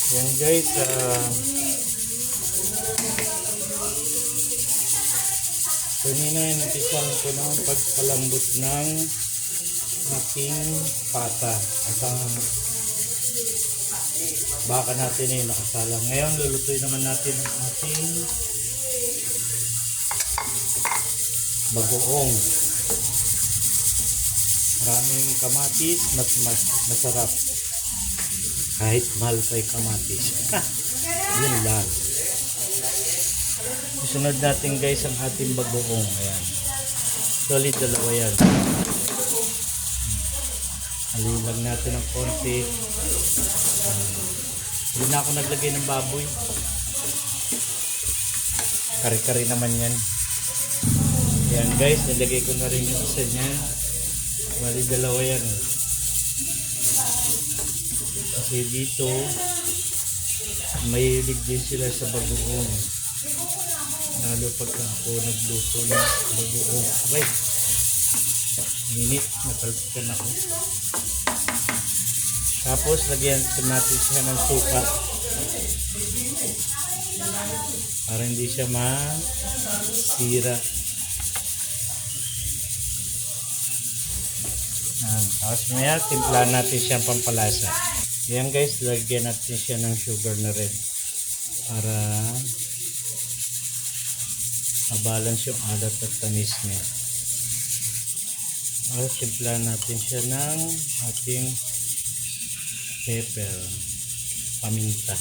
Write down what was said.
Yan guys, kanina inumpisahan ko ng pagpalambot ng ating pata at ang baka natin ay nakasalang. Ngayon lulutuin naman natin ang ating bagoong. Maraming kamatis, masarap. Kahit mahal pa yung kamatis. Yun lang. Isunod natin guys ang ating bagoong. Ayan. Solid dalawa yan. Halin lang natin ng konti. Hindi na ako naglagay ng baboy. Kari-kari naman yan. Ayan guys, nilagay ko na rin yung isa niyan. Bali dalawa yan. Kasi dito mahilig din sila sa bagoong. Lalo pagka ako nagluto ng bagoong. Okay. Minit, natalpikan ako. Tapos lagyan natin siya ng suka. Para hindi siya masira. Tapos maya, timplahan natin siya pampalasa. Yan guys, lagyan natin siya ng sugar na red. Para mabalance yung alat at tamis niya. Tapos timplahan natin siya ng ating pepper, paminta.